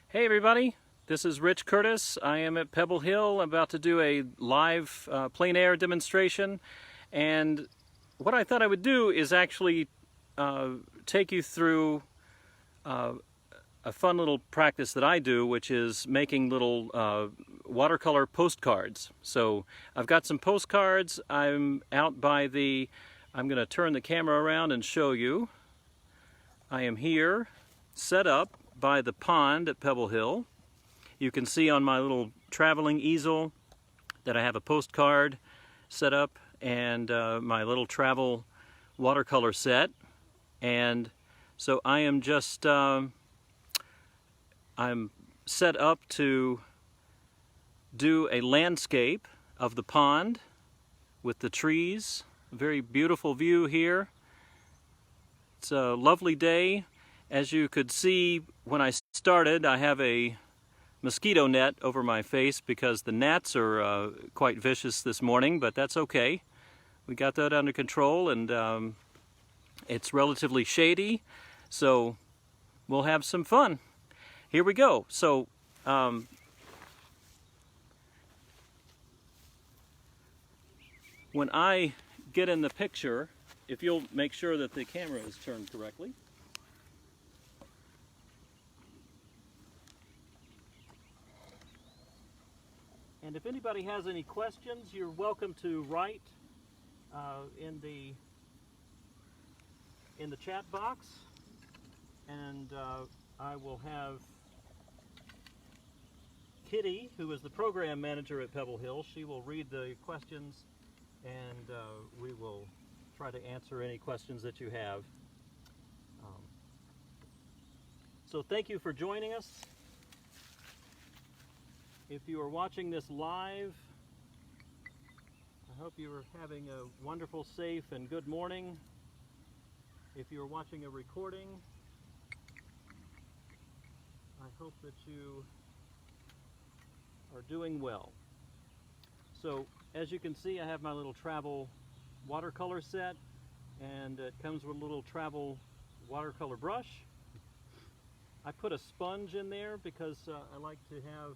Hey everybody, this is Rich Curtis. I am at Pebble Hill. I'm about to do a live plein air demonstration, and what I thought I would do is actually take you through a fun little practice that I do, which is making little watercolor postcards. So I've got some postcards. I'm out by I'm going to turn the camera around and show you. I am here, set up by the pond at Pebble Hill. You can see on my little traveling easel that I have a postcard set up and my little travel watercolor set. And so I am just, I'm set up to do a landscape of the pond with the trees. A very beautiful view here. It's a lovely day. As you could see when I started, I have a mosquito net over my face because the gnats are quite vicious this morning, but that's okay. We got that under control, and it's relatively shady, so we'll have some fun. Here we go. So when I get in the picture, if you'll make sure that the camera is turned correctly. And if anybody has any questions, you're welcome to write in the chat box, and I will have Kitty, who is the program manager at Pebble Hill. She will read the questions, and we will try to answer any questions that you have. So thank you for joining us. If you are watching this live, I hope you are having a wonderful, safe, and good morning. If you are watching a recording, I hope that you are doing well. So, as you can see, I have my little travel watercolor set, and it comes with a little travel watercolor brush. I put a sponge in there because I like to have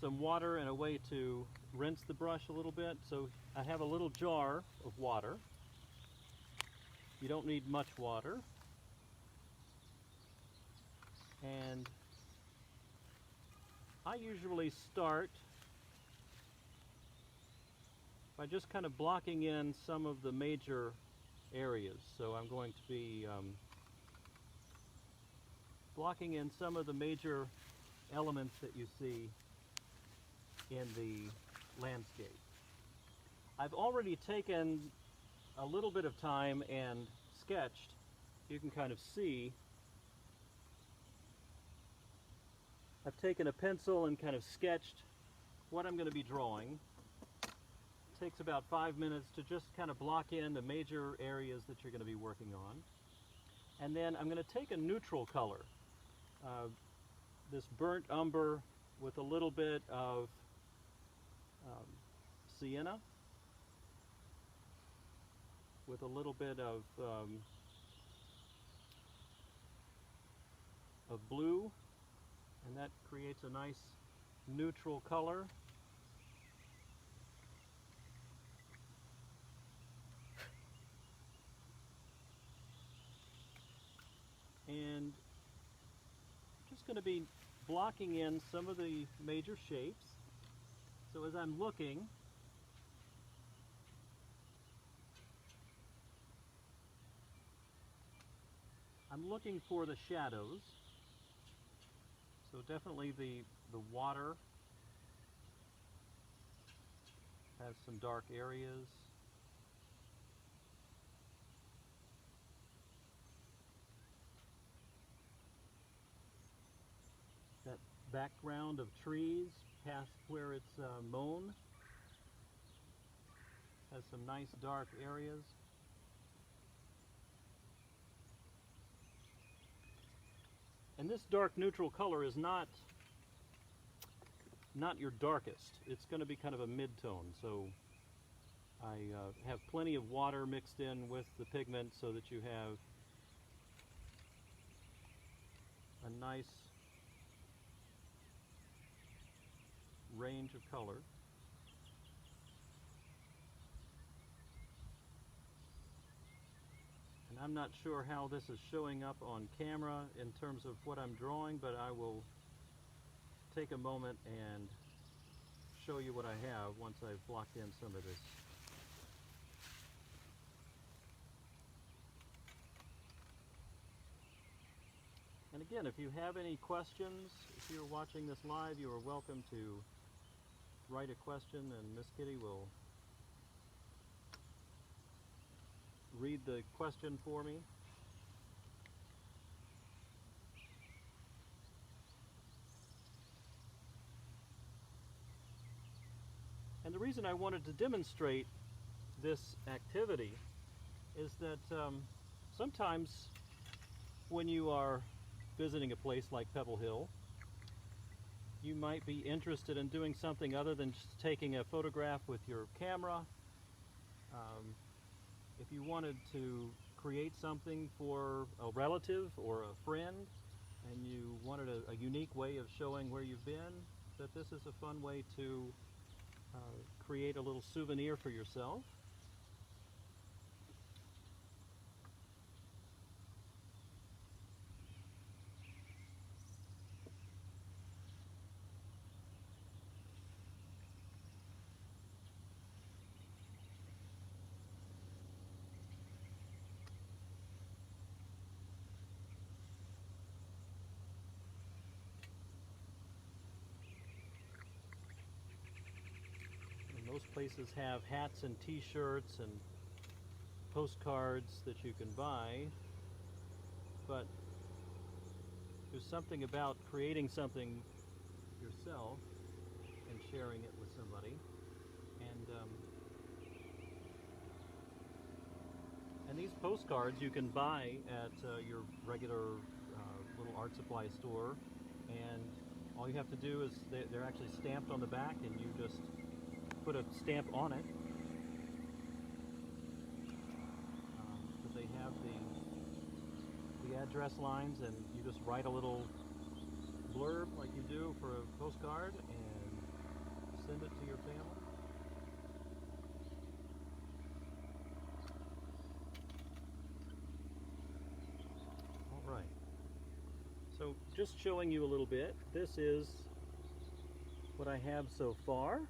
some water and a way to rinse the brush a little bit. So I have a little jar of water. You don't need much water. And I usually start by just kind of blocking in some of the major areas. So I'm going to be blocking in some of the major elements that you see in the landscape. I've already taken a little bit of time and sketched. You can kind of see I've taken a pencil and kind of sketched what I'm going to be drawing. It takes about 5 minutes to just kind of block in the major areas that you're going to be working on. And then I'm going to take a neutral color, this burnt umber with a little bit of sienna, with a little bit of blue, and that creates a nice neutral color. And just going to be blocking in some of the major shapes. So as I'm looking, I'm looking for the shadows. So definitely the water has some dark areas. That background of trees past where it's mown has some nice dark areas. And this dark neutral color is not your darkest. It's going to be kind of a mid-tone. So I have plenty of water mixed in with the pigment so that you have a nice range of color. And I'm not sure how this is showing up on camera in terms of what I'm drawing, but I will take a moment and show you what I have once I've blocked in some of this. And again, if you have any questions, if you're watching this live, you are welcome to write a question and Miss Kitty will read the question for me. And the reason I wanted to demonstrate this activity is that sometimes when you are visiting a place like Pebble Hill, you might be interested in doing something other than just taking a photograph with your camera. If you wanted to create something for a relative or a friend and you wanted a unique way of showing where you've been, that this is a fun way to create a little souvenir for yourself. Most places have hats and t-shirts and postcards that you can buy, but there's something about creating something yourself and sharing it with somebody. And these postcards you can buy at your regular little art supply store, and all you have to do is they're actually stamped on the back, and you just put a stamp on it. But they have the address lines, and you just write a little blurb like you do for a postcard and send it to your family. All right. So just showing you a little bit, this is what I have so far.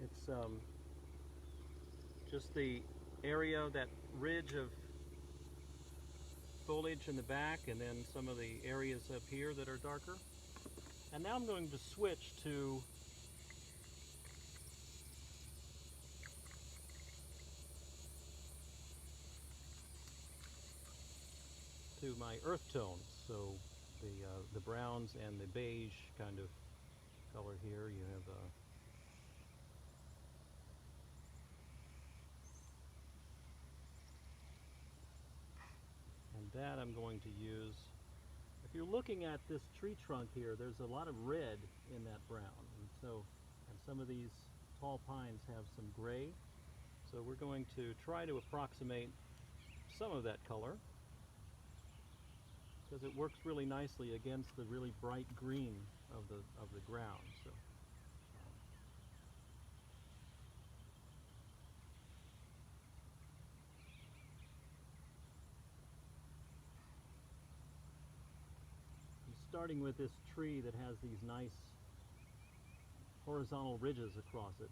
It's just the area, that ridge of foliage in the back, and then some of the areas up here that are darker. And now I'm going to switch to my earth tones. So the browns and the beige kind of color here. You have and that I'm going to use. If you're looking at this tree trunk here, there's a lot of red in that brown, and some of these tall pines have some gray. So we're going to try to approximate some of that color, because it works really nicely against the really bright green of the ground. So I'm starting with this tree that has these nice horizontal ridges across it.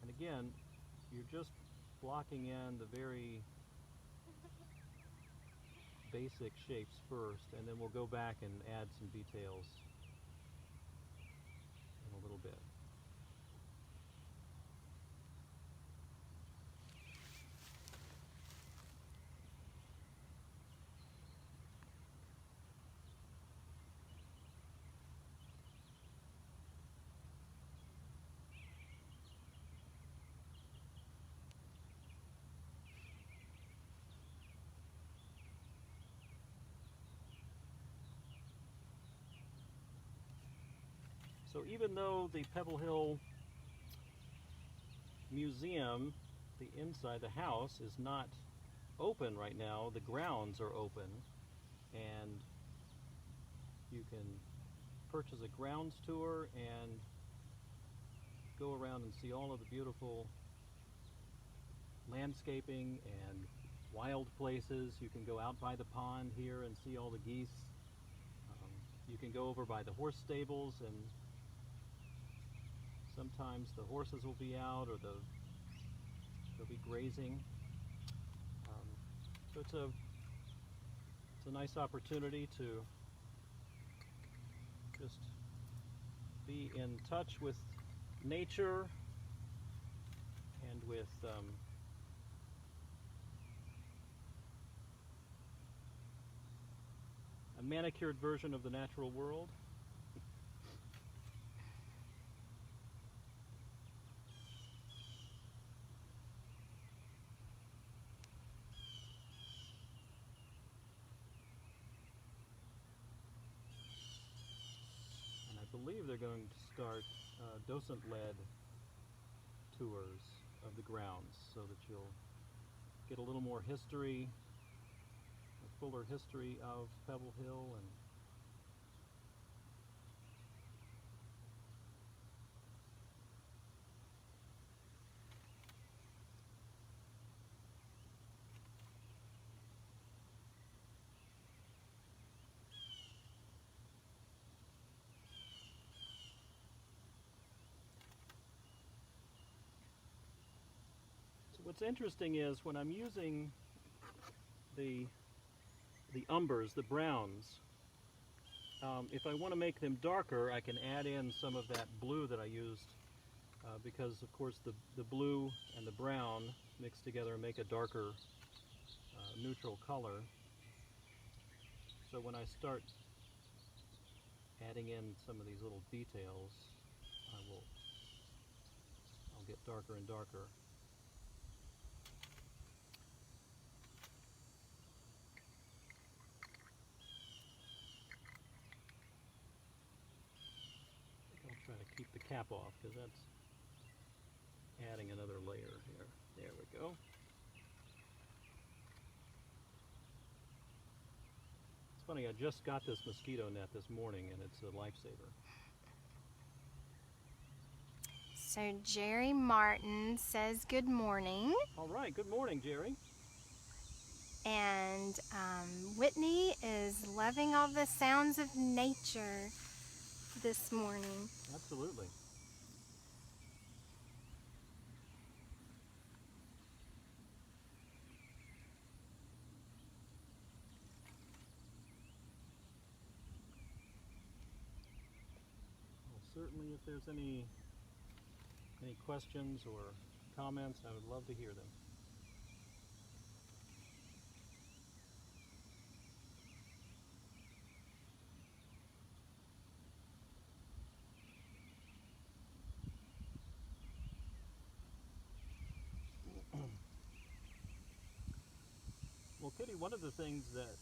And again, you're just blocking in the very basic shapes first, and then we'll go back and add some details in a little bit. So even though the Pebble Hill Museum, the inside, the house, is not open right now, the grounds are open, and You can purchase a grounds tour and go around and see all of the beautiful landscaping and wild places. You can go out by the pond here and see all the geese. You can go over by the horse stables, and sometimes the horses will be out or they'll be grazing. So it's a nice opportunity to just be in touch with nature and with a manicured version of the natural world. And I believe they're going to start docent-led tours of the grounds so that you'll get a little more history, a fuller history of Pebble Hill. And so what's interesting is when I'm using the umbers, the browns, if I want to make them darker, I can add in some of that blue that I used because, of course, the blue and the brown mix together and make a darker neutral color. So when I start adding in some of these little details, I'll get darker and darker. Try to keep the cap off because that's adding another layer here. There we go. It's funny, I just got this mosquito net this morning and it's a lifesaver. So Jerry Martin says good morning. All right, good morning, Jerry. And Whitney is loving all the sounds of nature this morning. Absolutely. Well, certainly if there's any questions or comments, I would love to hear them. Well, Kitty, one of the things that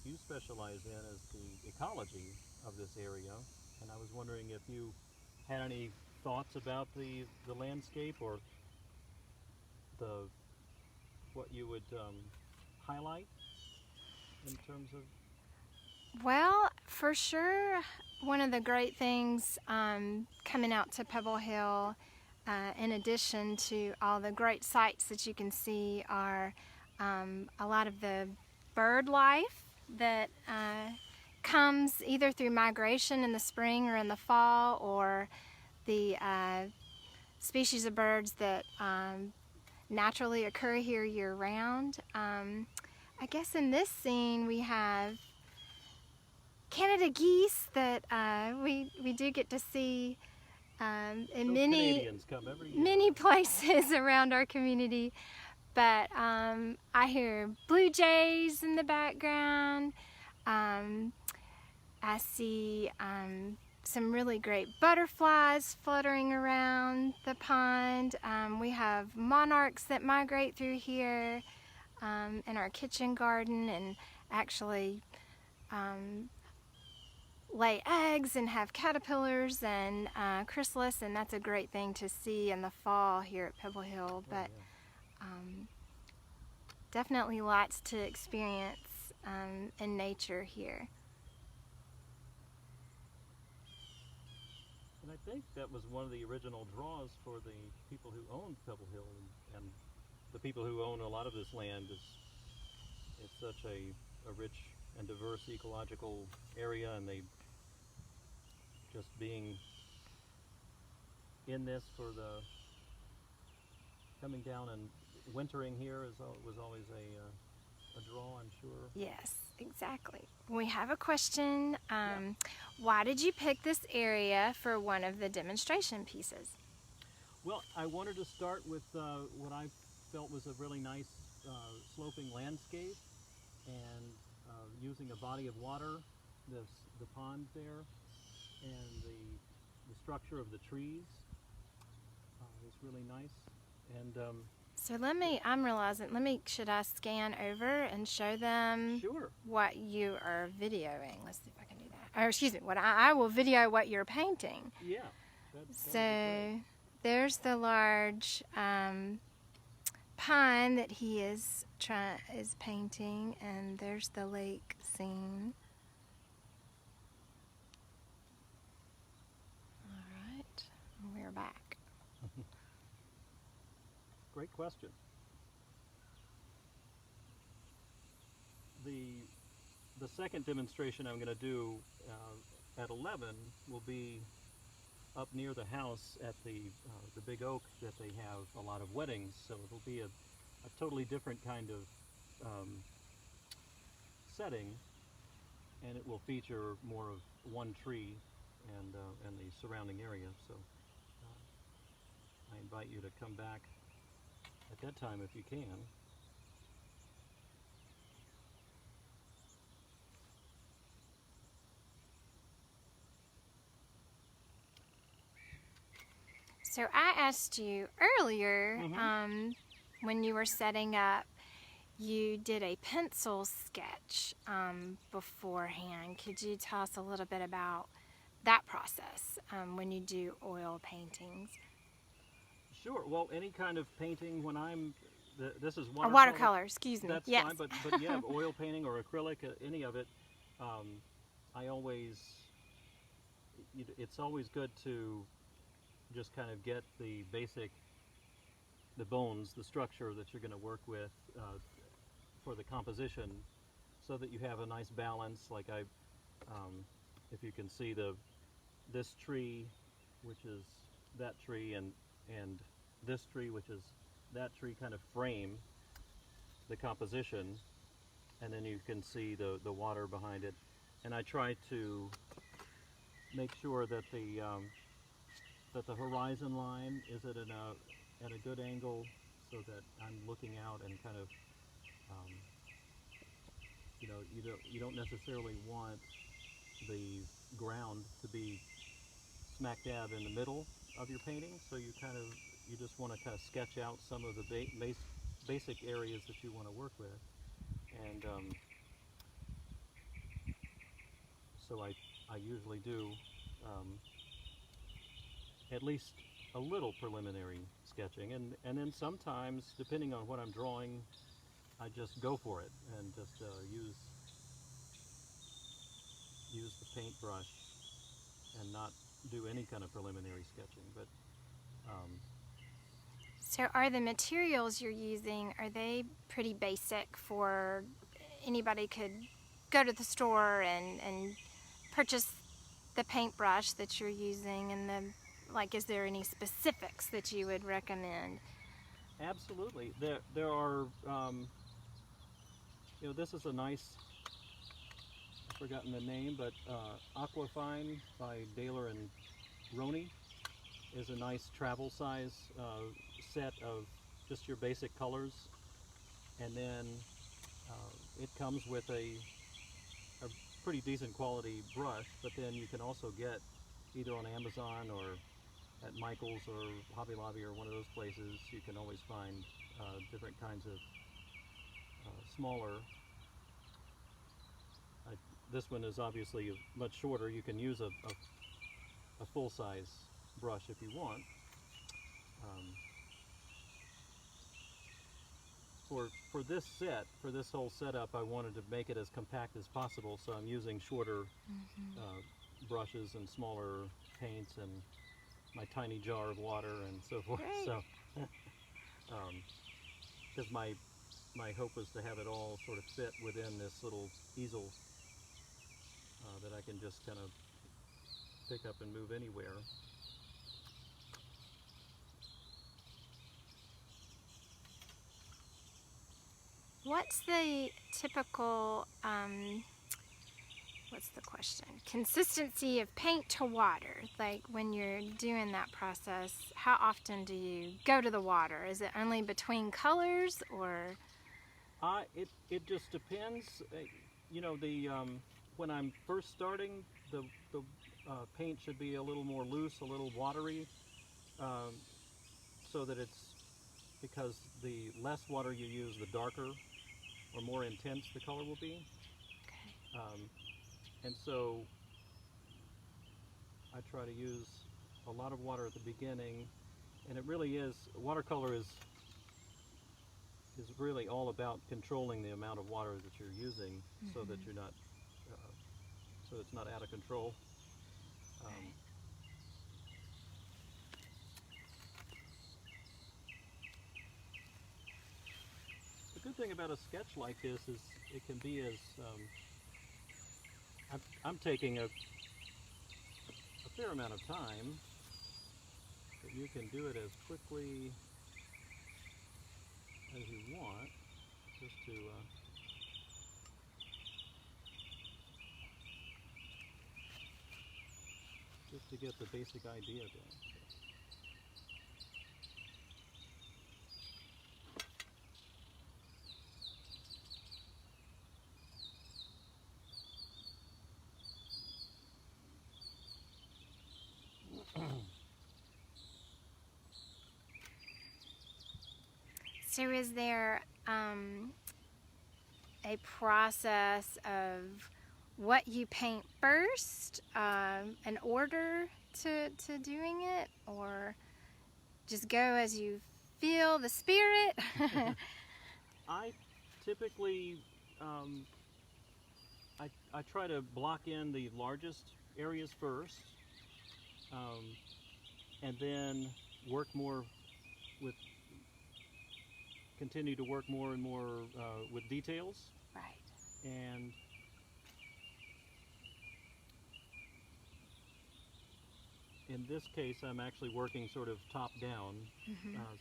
you specialize in is the ecology of this area, and I was wondering if you had any thoughts about the landscape or what you would highlight in terms of. Well, for sure, one of the great things coming out to Pebble Hill, in addition to all the great sights that you can see, are a lot of the bird life that comes either through migration in the spring or in the fall, or the species of birds that naturally occur here year-round. I guess in this scene we have Canada geese that we do get to see in many places around our community. But I hear blue jays in the background. I see some really great butterflies fluttering around the pond. We have monarchs that migrate through here in our kitchen garden and actually lay eggs and have caterpillars and chrysalis, and that's a great thing to see in the fall here at Pebble Hill. But definitely lots to experience in nature here. And I think that was one of the original draws for the people who owned Pebble Hill, and the people who own a lot of this land. It's such a rich and diverse ecological area, and they just being in this for the coming down and wintering here was always a draw, I'm sure. Yes, exactly. We have a question. Why did you pick this area for one of the demonstration pieces? Well, I wanted to start with what I felt was a really nice sloping landscape, and using a body of water, the pond there, and the structure of the trees is really nice. And So should I scan over and show them sure. what you are videoing? Let's see if I can do that. Or excuse me, I will video what you're painting. Yeah. So there's the large pine that he is painting, and there's the lake scene. All right, we're back. Great question. The second demonstration I'm going to do at 11 will be up near the house at the big oak that they have a lot of weddings, so it'll be a totally different kind of setting, and it will feature more of one tree and the surrounding area. So I invite you to come back at that time if you can. So I asked you earlier, when you were setting up, you did a pencil sketch beforehand. Could you tell us a little bit about that process when you do oil paintings? Sure. Well, any kind of painting, when this is Or watercolor, excuse me. That's yes. fine, but yeah, oil painting or acrylic, any of it, it's always good to just kind of get the bones, the structure that you're going to work with for the composition, so that you have a nice balance. Like if you can see this tree, which is that tree, and this tree, which is that tree, kind of frame the composition, and then you can see the water behind it. And I try to make sure that the horizon line is at a good angle, so that I'm looking out and kind of you don't necessarily want the ground to be smack dab in the middle of your painting, so you just want to kind of sketch out some of the basic areas that you want to work with. And so I usually do at least a little preliminary sketching, and then sometimes, depending on what I'm drawing, I just go for it and just use the paintbrush and not do any kind of preliminary sketching. But so are the materials you're using, are they pretty basic for anybody could go to the store and purchase the paintbrush that you're using, and is there any specifics that you would recommend? Absolutely. There are, this is a nice, I've forgotten the name, but Aquafine by Daler and Roney is a nice travel size set of just your basic colors. And then it comes with a pretty decent quality brush, but then you can also get either on Amazon or at Michael's or Hobby Lobby or one of those places, you can always find different kinds of smaller. This one is obviously much shorter. You can use a full-size brush if you want. For this set, for this whole setup, I wanted to make it as compact as possible, so I'm using shorter brushes and smaller paints and my tiny jar of water and so forth. Great. So, because my hope was to have it all sort of fit within this little easel that I can just kind of pick up and move anywhere. What's the typical, what's the question? Consistency of paint to water. Like when you're doing that process, how often do you go to the water? Is it only between colors or? It just depends. You know, when I'm first starting, the paint should be a little more loose, a little watery, so that it's, because the less water you use, the darker or more intense the color will be. Okay. And so I try to use a lot of water at the beginning, and it really is, watercolor is really all about controlling the amount of water that you're using, so that you're not, so it's not out of control. Right. The good thing about a sketch like this is it can be as, I'm taking a fair amount of time, but you can do it as quickly as you want, just to get the basic idea down. So is there a process of what you paint first, an order to doing it, or just go as you feel the spirit? I typically, I try to block in the largest areas first, and then work more with, continue to work more and more with details. Right. And in this case, I'm actually working sort of top down.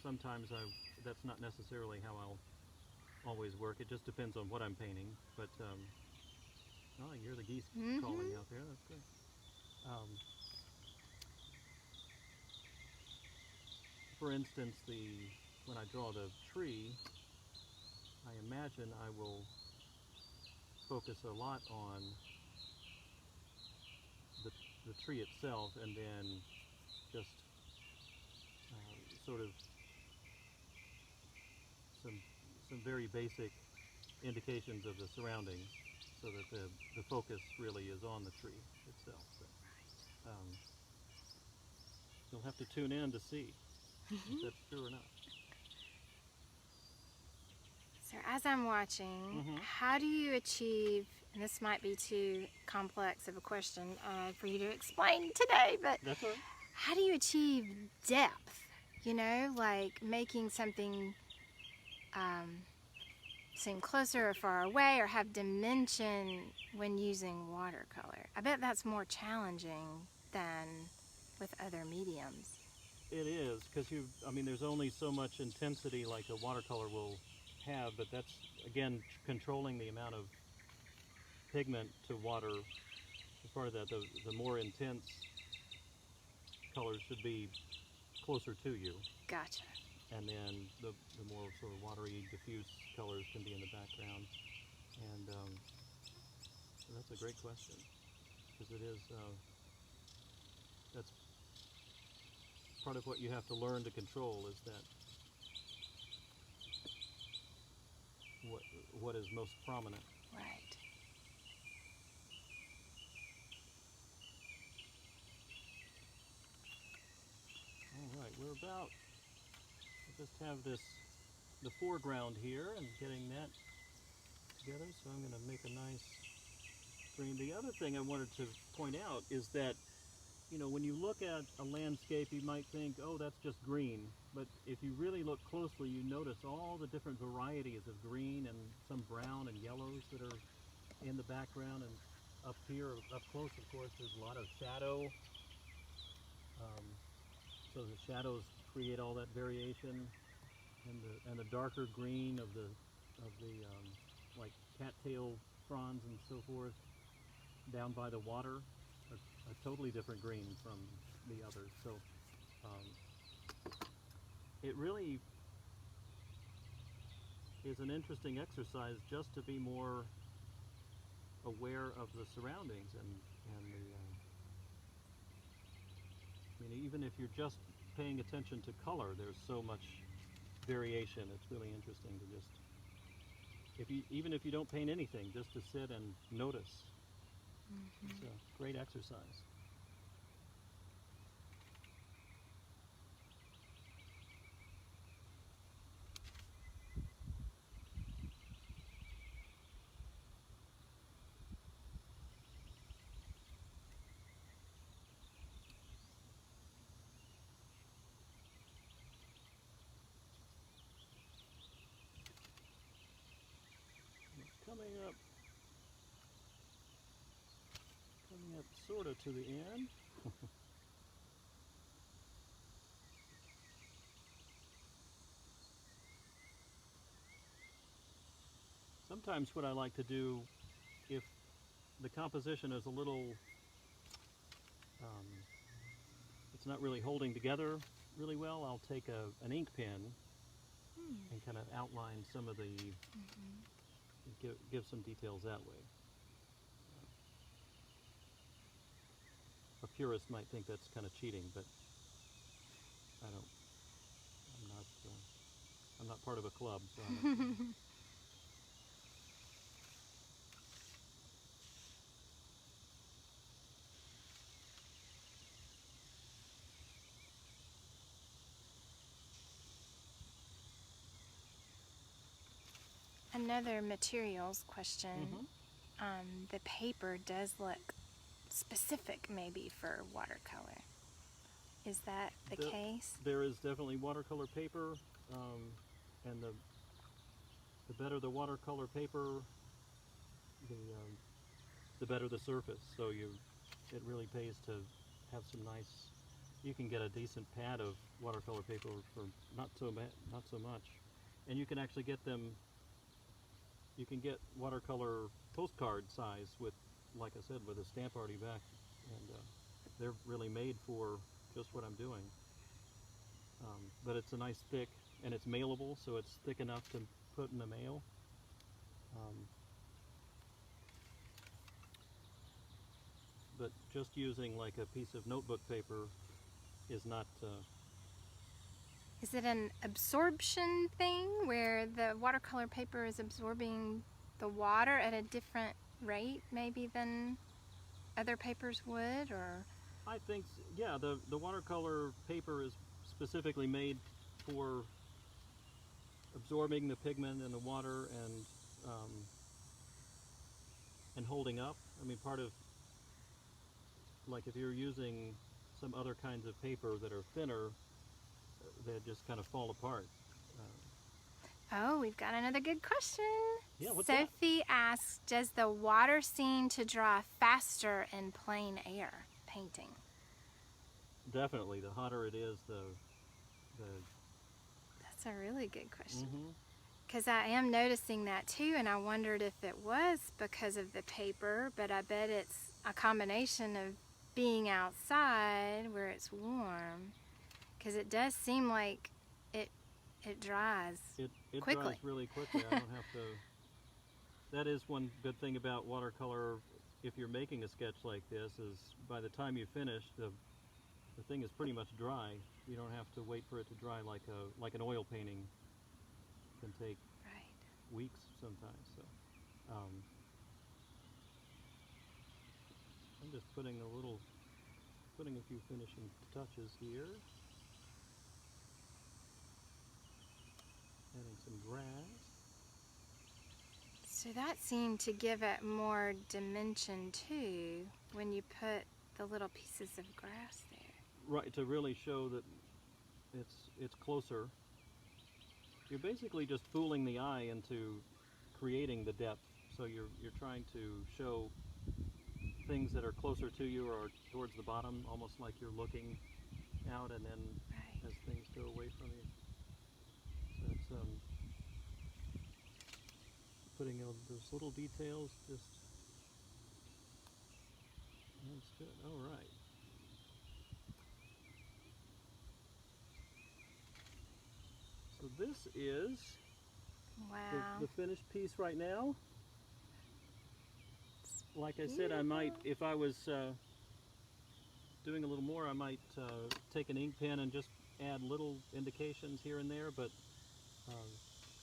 Sometimes that's not necessarily how I'll always work. It just depends on what I'm painting. But oh, you hear the geese calling out there. That's good. For instance, when I draw the tree, I imagine I will focus a lot on the tree itself, and then just sort of some very basic indications of the surroundings, so that the focus really is on the tree itself. But, you'll have to tune in to see if that's true or not. So as I'm watching, how do you achieve, and this might be too complex of a question for you to explain today, but That's all right. how do you achieve depth? You know, like making something seem closer or far away, or have dimension when using watercolor. I bet that's more challenging than with other mediums. It is, because I mean, there's only so much intensity like a watercolor will have, but that's, again, controlling the amount of pigment to water. As part of that, the more intense colors should be closer to you. Gotcha. And then the more sort of watery, diffuse colors can be in the background. And so that's a great question, because it is, that's part of what you have to learn to control, is that what is most prominent. Right. All right, we're about, I just have the foreground here and getting that together, so I'm going to make a nice stream. The other thing I wanted to point out is that, you know, when you look at a landscape, you might think, oh, that's just green. But if you really look closely, you notice all the different varieties of green and some brown and yellows that are in the background. And up here, up close, of course, there's a lot of shadow. So the shadows create all that variation, and the darker green of the like cattail fronds and so forth down by the water are a totally different green from the others. So it really is an interesting exercise just to be more aware of the surroundings and the I mean, even if you're just paying attention to color, there's so much variation. It's really interesting to just, even if you don't paint anything, just to sit and notice. Mm-hmm. It's a great exercise. Coming up sort of to the end. Sometimes what I like to do, if the composition is a little, it's not really holding together really well, I'll take an ink pen and kind of outline some of the, give some details that way. A purist might think that's kind of cheating, but I'm not part of a club, so I don't. Another materials question. The paper does look specific maybe for watercolor. Is that the case? There is definitely watercolor paper, and the better the watercolor paper, the better the surface. So it really pays to have some nice. You can get a decent pad of watercolor paper for not so much, and you can actually get them. You can get watercolor postcard size with, like I said, with a stamp already back, and they're really made for just what I'm doing. But it's a nice thick, and it's mailable, so it's thick enough to put in the mail. But just using like a piece of notebook paper is not. Is it an absorption thing where the watercolor paper is absorbing the water at a different rate maybe than other papers would, or? I think, yeah, the watercolor paper is specifically made for absorbing the pigment and the water and holding up. I mean, part of, like if you're using some other kinds of paper that are thinner, they just kind of fall apart. Oh, we've got another good question. Yeah, what's Sophie asks, does the water seem to dry faster in plein air painting? Definitely. The hotter it is, the That's a really good question. Because I am noticing that too, and I wondered if it was because of the paper, but I bet it's a combination of being outside where it's warm, because it does seem like it dries it quickly. dries really quickly. I don't have to. That is one good thing about watercolor. If you're making a sketch like this, is by the time you finish, the thing is pretty much dry. You don't have to wait for it to dry like an oil painting can take weeks sometimes. So I'm just putting a few finishing touches here. Adding some grass. So that seemed to give it more dimension too when you put the little pieces of grass there. Right, to really show that it's closer. You're basically just fooling the eye into creating the depth. So you're trying to show things that are closer to you or towards the bottom, almost like you're looking out, and then Right. as things go away from you. So it's putting those little details. Just that's good. All right. So this is Wow. the finished piece right now. Like I said, I might, if I was doing a little more, I might take an ink pen and just add little indications here and there, but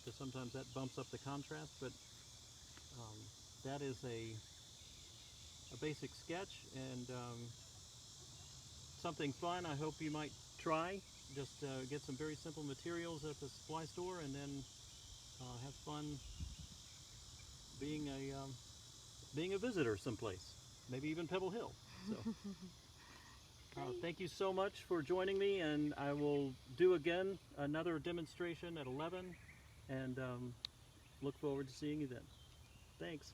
because sometimes that bumps up the contrast. But that is a basic sketch, and something fun I hope you might try. Just get some very simple materials at the supply store, and then have fun being a visitor someplace, maybe even Pebble Hill. So thank you so much for joining me, and I will do again another demonstration at 11, and look forward to seeing you then. Thanks.